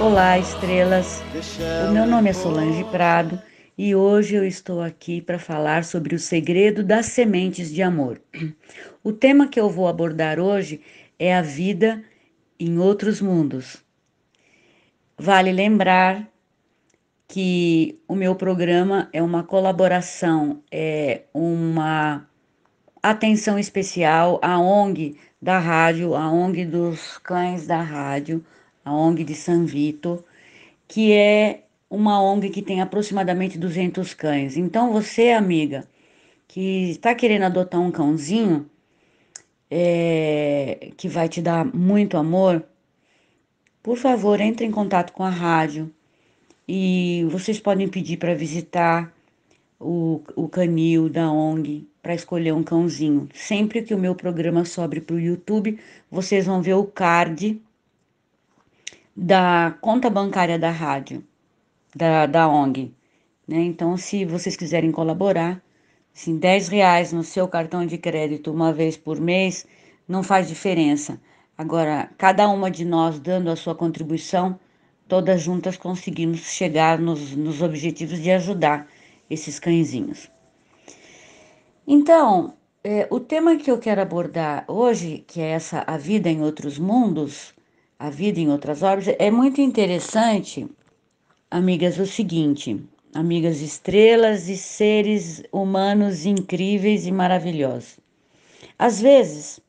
Olá, estrelas! O meu nome é Solange Prado e hoje eu estou aqui para falar sobre o segredo das sementes de amor. O tema que eu vou abordar hoje é a vida em outros mundos. Vale lembrar que o meu programa é uma colaboração, é uma atenção especial à ONG da rádio, a ONG dos cães da rádio, a ONG de San Vito, que é uma ONG que tem aproximadamente 200 cães. Então, você, amiga, que está querendo adotar um cãozinho, que vai te dar muito amor, por favor, entre em contato com a rádio e vocês podem pedir para visitar o canil da ONG para escolher um cãozinho. Sempre que o meu programa sobe para o YouTube, vocês vão ver o card da conta bancária da rádio, da ONG. Né? Então, se vocês quiserem colaborar, assim, R$ 10 no seu cartão de crédito uma vez por mês, não faz diferença. Agora, cada uma de nós dando a sua contribuição, todas juntas conseguimos chegar nos objetivos de ajudar esses cãezinhos. Então, o tema que eu quero abordar hoje, que é a vida em outros mundos, a vida em outras órbitas, é muito interessante, amigas, o seguinte, amigas estrelas e seres humanos incríveis e maravilhosos. Às vezes,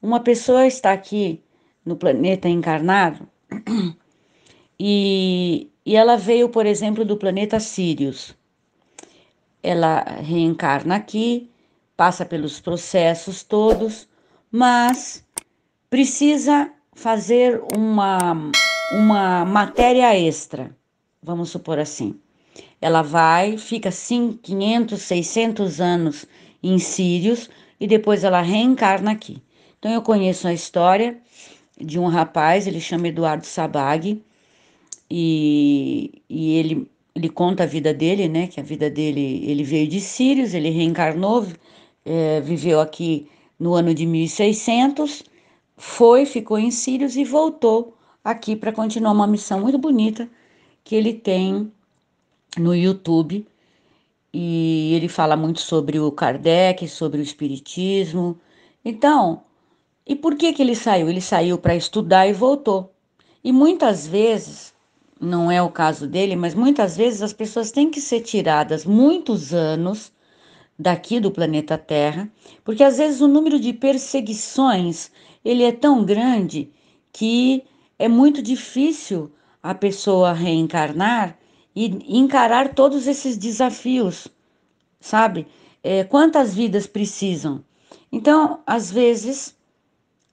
uma pessoa está aqui no planeta encarnado e ela veio, por exemplo, do planeta Sirius. Ela reencarna aqui, passa pelos processos todos, mas precisa fazer uma matéria extra, vamos supor assim. Ela vai, fica 500, 600 anos em Sírios e depois ela reencarna aqui. Então eu conheço a história de um rapaz, ele chama Eduardo Sabag, e ele conta a vida dele, né? Que a vida dele, ele veio de Sírios, ele reencarnou, viveu aqui no ano de 1600, ficou em Sírios e voltou aqui para continuar uma missão muito bonita que ele tem no YouTube. E ele fala muito sobre o Kardec, sobre o Espiritismo. Então, e por que que ele saiu? Ele saiu para estudar e voltou. E muitas vezes, não é o caso dele, mas muitas vezes as pessoas têm que ser tiradas muitos anos daqui do planeta Terra, porque às vezes o número de perseguições, ele é tão grande que é muito difícil a pessoa reencarnar e encarar todos esses desafios, sabe? Quantas vidas precisam? Então, às vezes,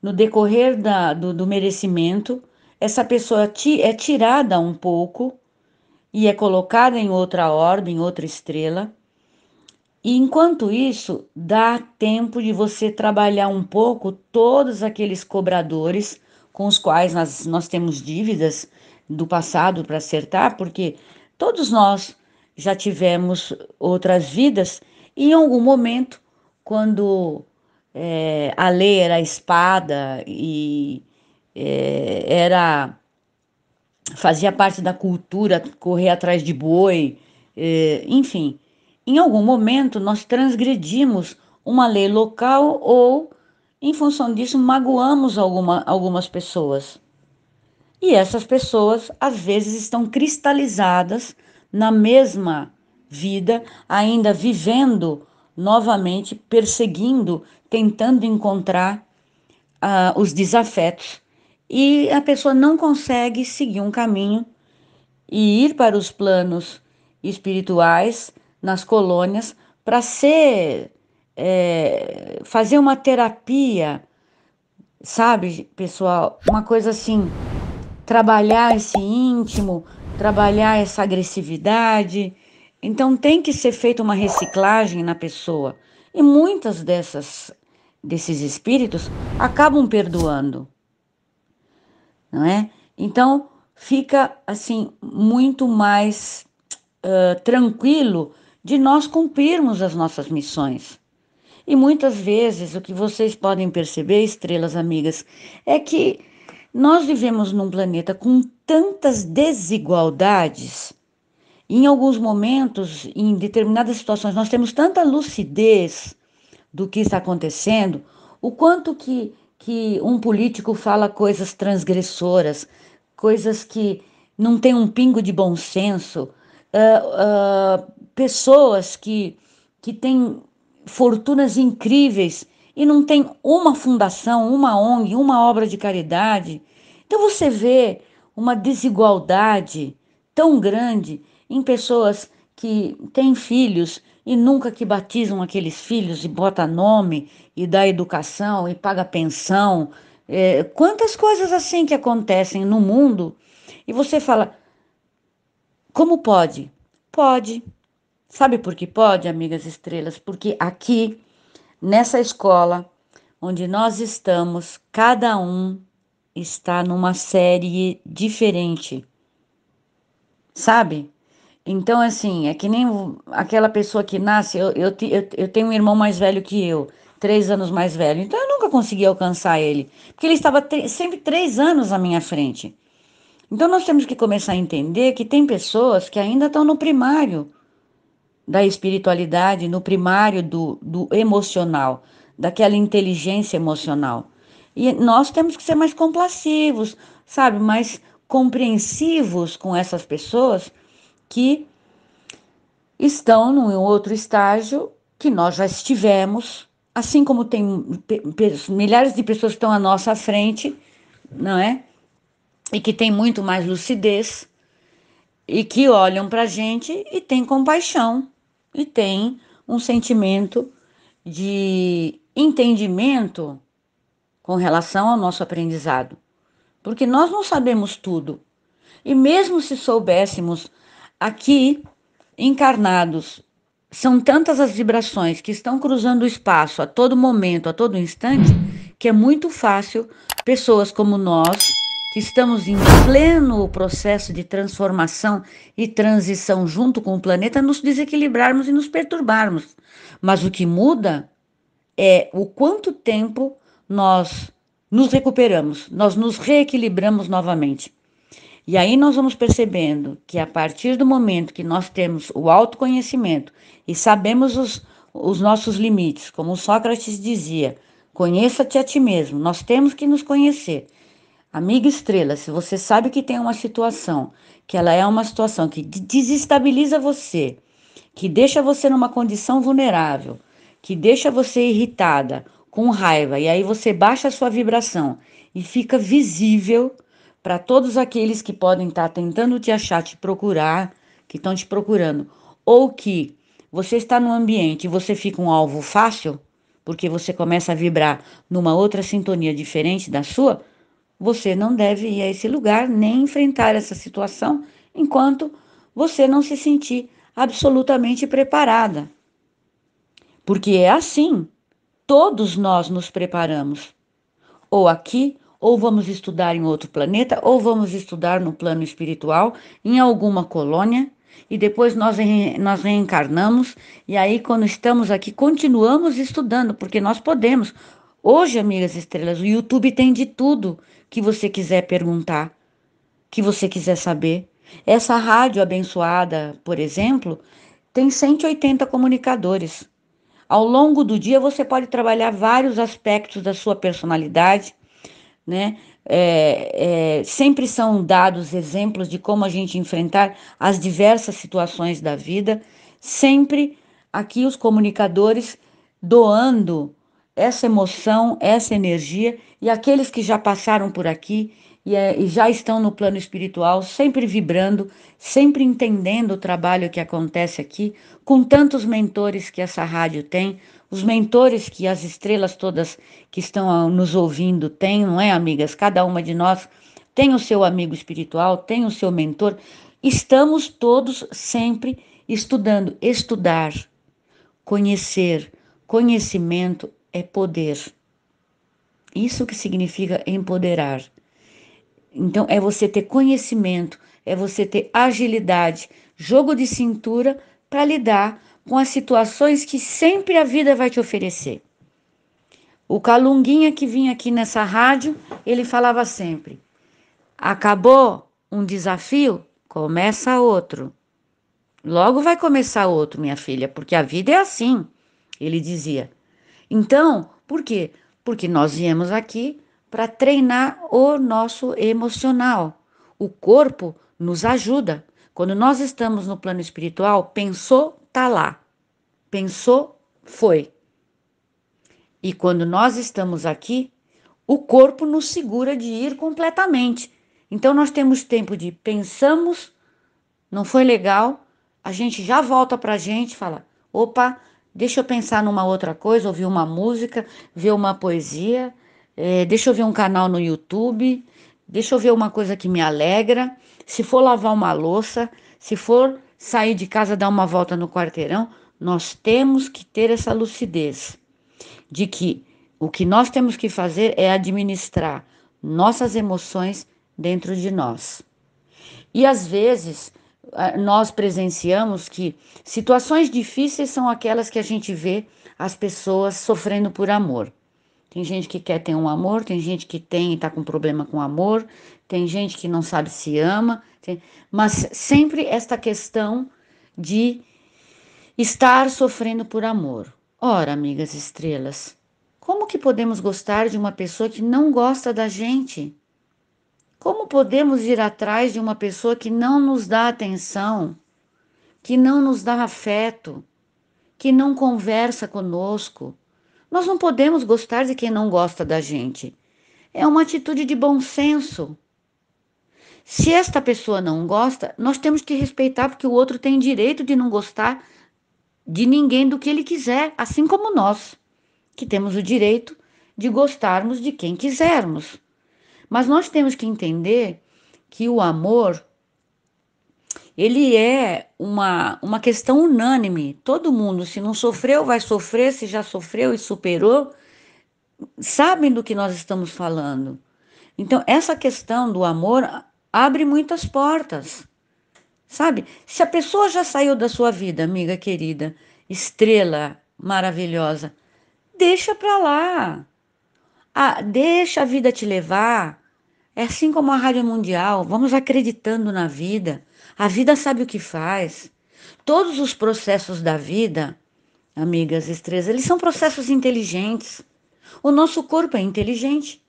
no decorrer do merecimento, essa pessoa é tirada um pouco e é colocada em outra orbe, em outra estrela. E enquanto isso, dá tempo de você trabalhar um pouco todos aqueles cobradores com os quais nós temos dívidas do passado para acertar, porque todos nós já tivemos outras vidas e em algum momento, quando a lei era a espada e fazia parte da cultura correr atrás de boi, enfim, em algum momento nós transgredimos uma lei local ou, em função disso, magoamos algumas pessoas. E essas pessoas, às vezes, estão cristalizadas na mesma vida, ainda vivendo novamente, perseguindo, tentando encontrar os desafetos. E a pessoa não consegue seguir um caminho e ir para os planos espirituais, nas colônias, para fazer uma terapia, sabe, pessoal? Uma coisa assim, trabalhar esse íntimo, trabalhar essa agressividade. Então tem que ser feita uma reciclagem na pessoa. E muitas desses espíritos acabam perdoando, não é? Então fica assim muito mais tranquilo de nós cumprirmos as nossas missões. E muitas vezes o que vocês podem perceber, estrelas amigas, é que Nós vivemos num planeta com tantas desigualdades. Em alguns momentos, em determinadas situações, nós temos tanta lucidez do que está acontecendo, o quanto que um político fala coisas transgressoras, coisas que não têm um pingo de bom senso, pessoas que têm fortunas incríveis e não tem uma fundação, uma ONG, uma obra de caridade. Então você vê uma desigualdade tão grande em pessoas que têm filhos e nunca que batizam aqueles filhos e bota nome e dá educação e paga pensão. Quantas coisas assim que acontecem no mundo e você fala, como pode? Pode. Sabe por que pode, amigas estrelas? Porque aqui, nessa escola onde nós estamos, cada um está numa série diferente, sabe? Então, assim, é que nem aquela pessoa que nasce. Eu tenho um irmão mais velho que eu, 3 anos mais velho, então eu nunca consegui alcançar ele, porque ele estava sempre 3 anos à minha frente. Então, nós temos que começar a entender que tem pessoas que ainda estão no primário da espiritualidade, no primário do emocional, daquela inteligência emocional. E nós temos que ser mais complacivos, sabe, mais compreensivos com essas pessoas que estão num outro estágio que nós já estivemos, assim como tem milhares de pessoas que estão à nossa frente, não é? E que têm muito mais lucidez e que olham para a gente e têm compaixão e têm um sentimento de entendimento com relação ao nosso aprendizado, porque nós não sabemos tudo. E mesmo se soubéssemos, aqui encarnados, são tantas as vibrações que estão cruzando o espaço a todo momento, a todo instante, que é muito fácil pessoas como nós, que estamos em pleno processo de transformação e transição junto com o planeta, nos desequilibrarmos e nos perturbarmos. Mas o que muda é o quanto tempo nós nos recuperamos, nós nos reequilibramos novamente. E aí nós vamos percebendo que a partir do momento que nós temos o autoconhecimento e sabemos os nossos limites, como Sócrates dizia, conheça-te a ti mesmo, nós temos que nos conhecer. Amiga estrela, se você sabe que tem uma situação, que ela é uma situação que desestabiliza você, que deixa você numa condição vulnerável, que deixa você irritada, com raiva, e aí você baixa a sua vibração e fica visível para todos aqueles que podem estar tentando te achar, te procurar, que estão te procurando, ou que você está num ambiente e você fica um alvo fácil, porque você começa a vibrar numa outra sintonia diferente da sua, você não deve ir a esse lugar nem enfrentar essa situação enquanto você não se sentir absolutamente preparada. Porque é assim, todos nós nos preparamos, ou aqui, ou vamos estudar em outro planeta, ou vamos estudar no plano espiritual, em alguma colônia, e depois nós reencarnamos, e aí quando estamos aqui, continuamos estudando, porque nós podemos. Hoje, amigas estrelas, o YouTube tem de tudo que você quiser perguntar, que você quiser saber. Essa rádio abençoada, por exemplo, tem 180 comunicadores. Ao longo do dia, você pode trabalhar vários aspectos da sua personalidade, né? Sempre são dados exemplos de como a gente enfrentar as diversas situações da vida, sempre aqui os comunicadores doando essa emoção, essa energia, e aqueles que já passaram por aqui e já estão no plano espiritual, sempre vibrando, sempre entendendo o trabalho que acontece aqui, com tantos mentores que essa rádio tem, os mentores que as estrelas todas que estão nos ouvindo têm, não é, amigas? Cada uma de nós tem o seu amigo espiritual, tem o seu mentor. Estamos todos sempre estudando. Estudar, conhecer, conhecimento é poder. Isso que significa empoderar. Então, é você ter conhecimento, é você ter agilidade, jogo de cintura para lidar com as situações que sempre a vida vai te oferecer. O Calunguinha que vinha aqui nessa rádio, ele falava sempre: Acabou um desafio, começa outro. Logo vai começar outro, minha filha, porque a vida é assim, ele dizia. Então, por quê? Porque nós viemos aqui para treinar o nosso emocional. O corpo nos ajuda. Quando nós estamos no plano espiritual, pensou, tá lá. Pensou, foi. E quando nós estamos aqui, o corpo nos segura de ir completamente. Então nós temos tempo de pensamos, não foi legal, a gente já volta para a gente e fala: opa, deixa eu pensar numa outra coisa, ouvir uma música, ver uma poesia, deixa eu ver um canal no YouTube, deixa eu ver uma coisa que me alegra. Se for lavar uma louça, se for sair de casa dar uma volta no quarteirão, nós temos que ter essa lucidez de que o que nós temos que fazer é administrar nossas emoções dentro de nós. E às vezes nós presenciamos que situações difíceis são aquelas que a gente vê as pessoas sofrendo por amor. Tem gente que quer ter um amor, tem gente que tem e está com problema com amor, tem gente que não sabe se ama, mas sempre esta questão de estar sofrendo por amor. Ora, amigas estrelas, como que podemos gostar de uma pessoa que não gosta da gente? Como podemos ir atrás de uma pessoa que não nos dá atenção, que não nos dá afeto, que não conversa conosco? Nós não podemos gostar de quem não gosta da gente. É uma atitude de bom senso. Se esta pessoa não gosta, nós temos que respeitar, porque o outro tem direito de não gostar de ninguém do que ele quiser, assim como nós, que temos o direito de gostarmos de quem quisermos. Mas nós temos que entender que o amor, ele é uma questão unânime. Todo mundo, se não sofreu, vai sofrer, se já sofreu e superou, sabem do que nós estamos falando. Então, essa questão do amor abre muitas portas, sabe? Se a pessoa já saiu da sua vida, amiga querida, estrela maravilhosa, deixa pra lá. Ah, deixa a vida te levar. É assim como a Rádio Mundial, vamos acreditando na vida. A vida sabe o que faz. Todos os processos da vida, amigas estrelas, eles são processos inteligentes. O nosso corpo é inteligente.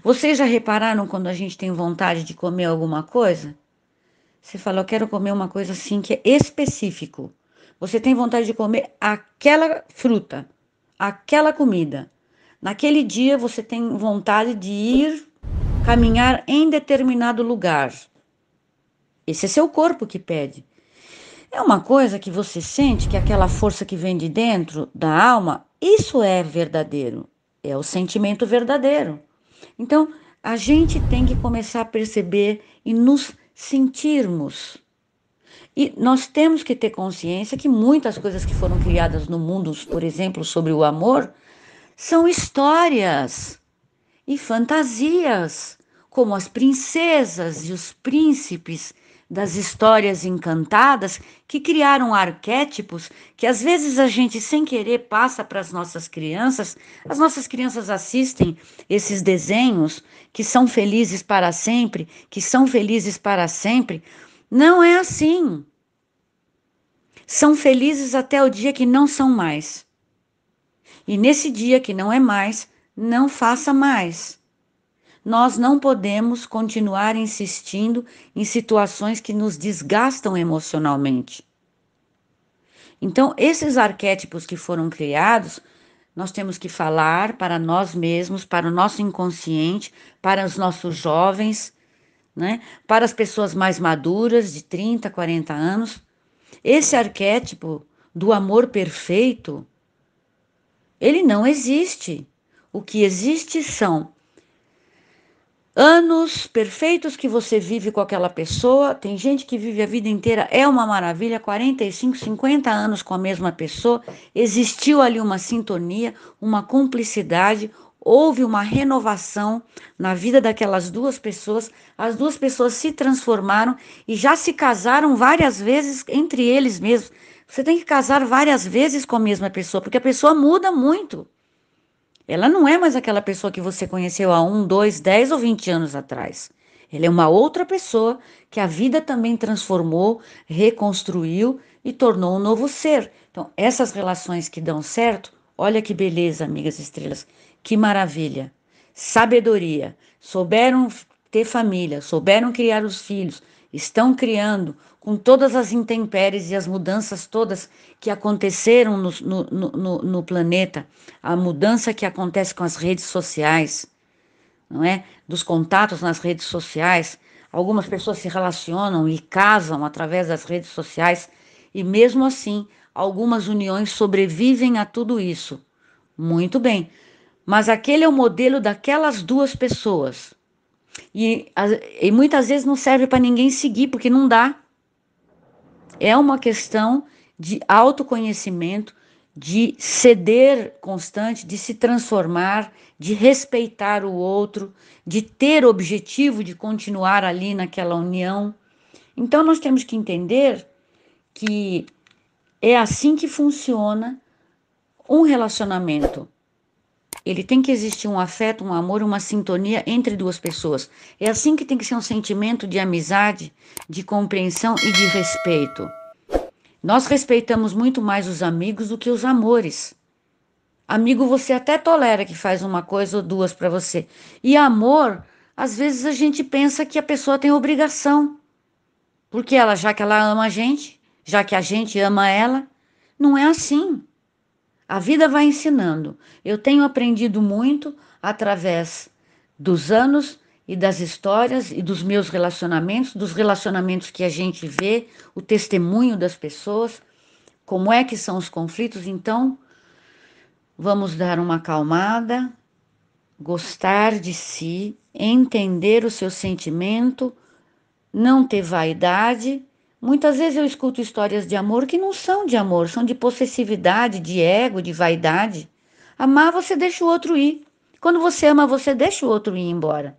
Vocês já repararam quando a gente tem vontade de comer alguma coisa? Você fala, eu quero comer uma coisa assim que é específico. Você tem vontade de comer aquela fruta, aquela comida. Naquele dia você tem vontade de ir caminhar em determinado lugar. Esse é seu corpo que pede. É uma coisa que você sente, que aquela força que vem de dentro da alma, isso é verdadeiro. É o sentimento verdadeiro. Então, a gente tem que começar a perceber e nos sentirmos. E nós temos que ter consciência que muitas coisas que foram criadas no mundo, por exemplo, sobre o amor, são histórias e fantasias, como as princesas e os príncipes das histórias encantadas que criaram arquétipos que às vezes a gente sem querer passa para as nossas crianças. As nossas crianças assistem esses desenhos que são felizes para sempre, que são felizes para sempre. Não é assim. São felizes até o dia que não são mais. E nesse dia que não é mais, não faça mais. Nós não podemos continuar insistindo em situações que nos desgastam emocionalmente. Então, esses arquétipos que foram criados, nós temos que falar para nós mesmos, para o nosso inconsciente, para os nossos jovens, né? Para as pessoas mais maduras, de 30, 40 anos. Esse arquétipo do amor perfeito, ele não existe. O que existe são anos perfeitos que você vive com aquela pessoa. Tem gente que vive a vida inteira, é uma maravilha, 45, 50 anos com a mesma pessoa. Existiu ali uma sintonia, uma cumplicidade, houve uma renovação na vida daquelas duas pessoas. As duas pessoas se transformaram e já se casaram várias vezes entre eles mesmos. Você tem que casar várias vezes com a mesma pessoa, porque a pessoa muda muito. Ela não é mais aquela pessoa que você conheceu há 1, 2, 10 ou 20 anos atrás. Ela é uma outra pessoa que a vida também transformou, reconstruiu e tornou um novo ser. Então, essas relações que dão certo, olha que beleza, amigas estrelas, que maravilha. Sabedoria, souberam ter família, souberam criar os filhos, estão criando com todas as intempéries e as mudanças todas que aconteceram no planeta, a mudança que acontece com as redes sociais, não é? Dos contatos nas redes sociais. Algumas pessoas se relacionam e casam através das redes sociais e mesmo assim, algumas uniões sobrevivem a tudo isso. Muito bem. Mas aquele é o modelo daquelas duas pessoas. E, e muitas vezes não serve para ninguém seguir, porque não dá. É uma questão de autoconhecimento, de ceder constante, de se transformar, de respeitar o outro, de ter objetivo de continuar ali naquela união. Então nós temos que entender que é assim que funciona um relacionamento. Ele tem que existir um afeto, um amor, uma sintonia entre duas pessoas. É assim que tem que ser um sentimento de amizade, de compreensão e de respeito. Nós respeitamos muito mais os amigos do que os amores. Amigo, você até tolera que faz uma coisa ou duas para você. E amor, às vezes a gente pensa que a pessoa tem obrigação. Porque ela, já que ela ama a gente, já que a gente ama ela, não é assim. A vida vai ensinando. Eu tenho aprendido muito através dos anos e das histórias e dos meus relacionamentos, dos relacionamentos que a gente vê, o testemunho das pessoas, como é que são os conflitos. Então, vamos dar uma acalmada, gostar de si, entender o seu sentimento, não ter vaidade. Muitas vezes eu escuto histórias de amor que não são de amor, são de possessividade, de ego, de vaidade. Amar, você deixa o outro ir. Quando você ama, você deixa o outro ir embora.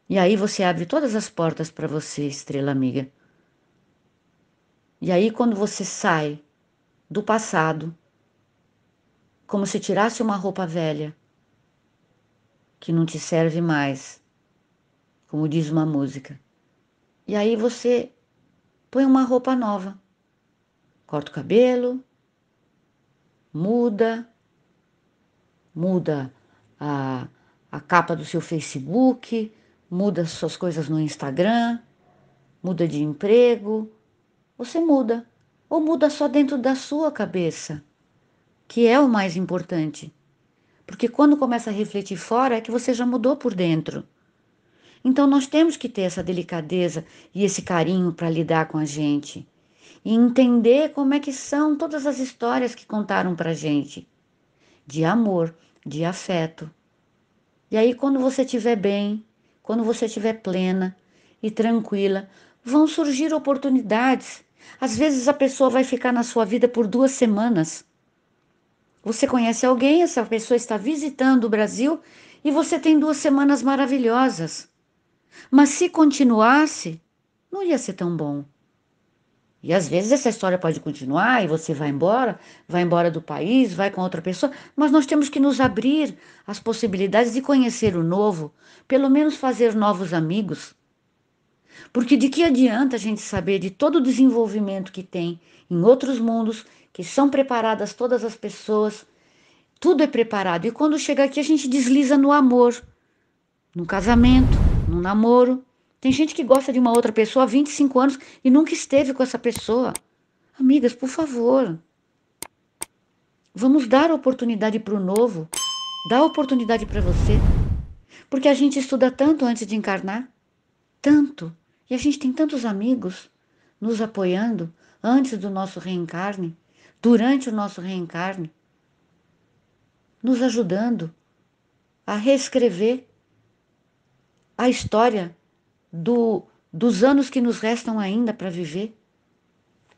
E aí você abre todas as portas para você, estrela amiga. E aí quando você sai do passado, como se tirasse uma roupa velha, que não te serve mais, como diz uma música. E aí você põe uma roupa nova, corta o cabelo, muda, muda a, a capa do seu Facebook, muda suas coisas no Instagram, muda de emprego, você muda. Ou muda só dentro da sua cabeça, que é o mais importante. Porque quando começa a refletir fora, é que você já mudou por dentro. Então nós temos que ter essa delicadeza e esse carinho para lidar com a gente. E entender como é que são todas as histórias que contaram para gente. De amor, de afeto. E aí quando você estiver bem, quando você estiver plena e tranquila, vão surgir oportunidades. Às vezes a pessoa vai ficar na sua vida por 2 semanas. Você conhece alguém, essa pessoa está visitando o Brasil e você tem 2 semanas maravilhosas. Mas se continuasse, não ia ser tão bom. E às vezes essa história pode continuar e você vai embora do país, vai com outra pessoa, mas nós temos que nos abrir às possibilidades de conhecer o novo, pelo menos fazer novos amigos. Porque de que adianta a gente saber de todo o desenvolvimento que tem em outros mundos, que são preparadas todas as pessoas, tudo é preparado. E quando chega aqui a gente desliza no amor, no casamento, no namoro. Tem gente que gosta de uma outra pessoa há 25 anos e nunca esteve com essa pessoa. Amigas, por favor, vamos dar oportunidade para o novo. Dá oportunidade para você. Porque a gente estuda tanto antes de encarnar. Tanto. E a gente tem tantos amigos nos apoiando antes do nosso reencarne, durante o nosso reencarne, nos ajudando a reescrever a história dos anos que nos restam ainda para viver,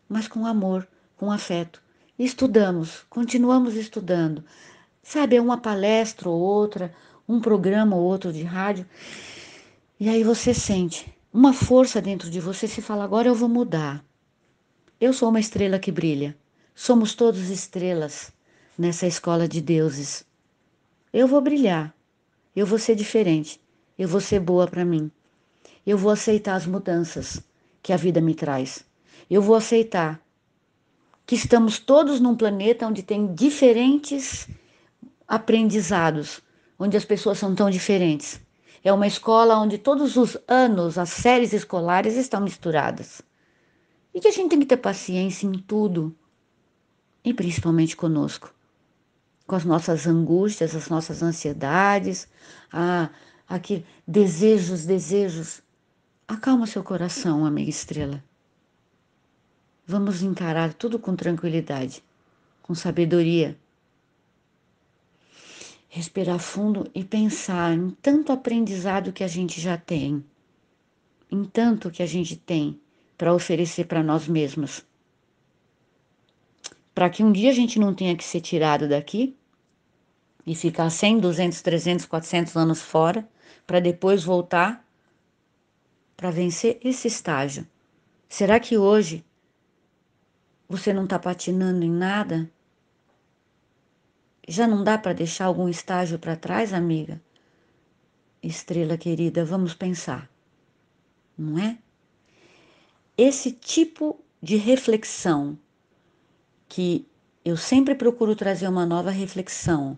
mas com amor, com afeto. E estudamos, continuamos estudando. Sabe, é uma palestra ou outra, um programa ou outro de rádio, e aí você sente uma força dentro de você, se fala, agora eu vou mudar. Eu sou uma estrela que brilha. Somos todos estrelas nessa escola de deuses. Eu vou brilhar, eu vou ser diferente. eu vou ser boa para mim. Eu vou aceitar as mudanças que a vida me traz. Eu vou aceitar que estamos todos num planeta onde tem diferentes aprendizados, onde as pessoas são tão diferentes. É uma escola onde todos os anos as séries escolares estão misturadas. E que a gente tem que ter paciência em tudo, e principalmente conosco, com as nossas angústias, as nossas ansiedades, aqui, desejos. Acalma seu coração, amiga estrela. Vamos encarar tudo com tranquilidade, com sabedoria. Respirar fundo e pensar em tanto aprendizado que a gente já tem, em tanto que a gente tem para oferecer para nós mesmos. Para que um dia a gente não tenha que ser tirado daqui e ficar 100, 200, 300, 400 anos fora, para depois voltar para vencer esse estágio. Será que hoje você não está patinando em nada? Já não dá para deixar algum estágio para trás, amiga? Estrela querida, vamos pensar, não é? Esse tipo de reflexão, que eu sempre procuro trazer uma nova reflexão,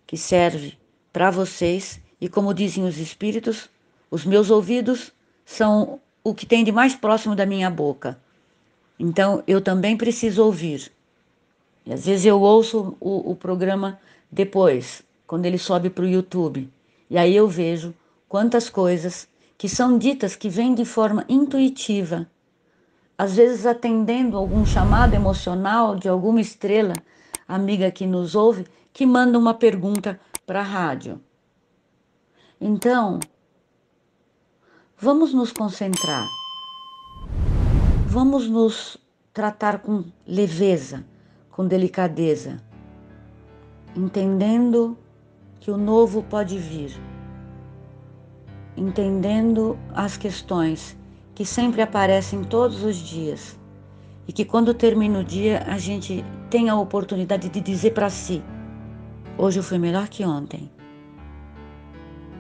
que serve para vocês, e como dizem os espíritos, os meus ouvidos são o que tem de mais próximo da minha boca. Então eu também preciso ouvir. E às vezes eu ouço o programa depois, quando ele sobe para o YouTube. E aí eu vejo quantas coisas que são ditas que vêm de forma intuitiva, às vezes atendendo algum chamado emocional de alguma estrela amiga que nos ouve, que manda uma pergunta para a rádio. Então, vamos nos concentrar, vamos nos tratar com leveza, com delicadeza, entendendo que o novo pode vir, entendendo as questões que sempre aparecem todos os dias e que quando termina o dia a gente tem a oportunidade de dizer para si: hoje eu fui melhor que ontem.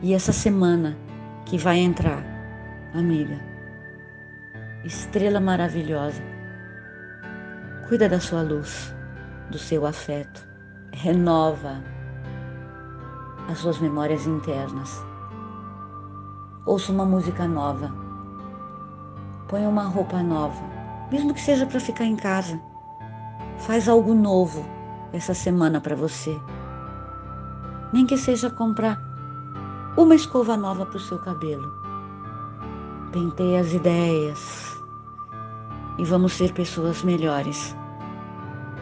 E essa semana que vai entrar, amiga, estrela maravilhosa, cuida da sua luz, do seu afeto, renova as suas memórias internas. Ouça uma música nova, ponha uma roupa nova, mesmo que seja para ficar em casa. Faz algo novo essa semana para você. Nem que seja comprar uma escova nova para o seu cabelo. Penteie as ideias e vamos ser pessoas melhores.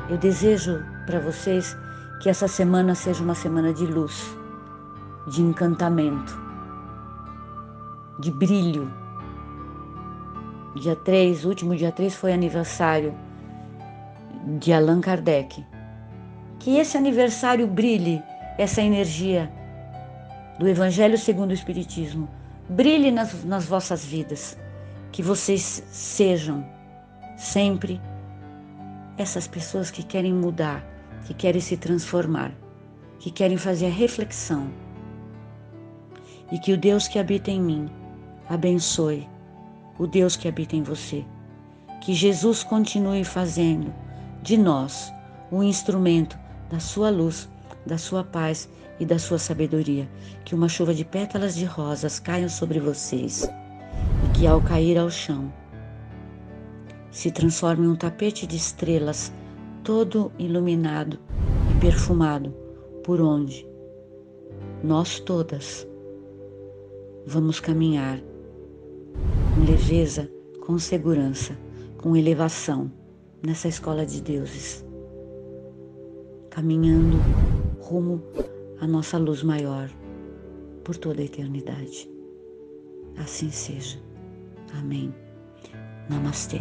Eu desejo para vocês que essa semana seja uma semana de luz, de encantamento, de brilho. Dia 3, último dia 3 foi aniversário de Allan Kardec. Que esse aniversário brilhe essa energia do Evangelho segundo o Espiritismo. Brilhe nas vossas vidas. Que vocês sejam sempre essas pessoas que querem mudar, que querem se transformar, que querem fazer a reflexão. E que o Deus que habita em mim abençoe o Deus que habita em você. Que Jesus continue fazendo de nós um instrumento da sua luz, da sua paz e da sua sabedoria. Que uma chuva de pétalas de rosas caiam sobre vocês e que ao cair ao chão se transforme em um tapete de estrelas todo iluminado e perfumado, por onde nós todas vamos caminhar com leveza, com segurança, com elevação nessa escola de deuses, caminhando rumo à nossa luz maior por toda a eternidade. Assim seja. Amém. Namastê.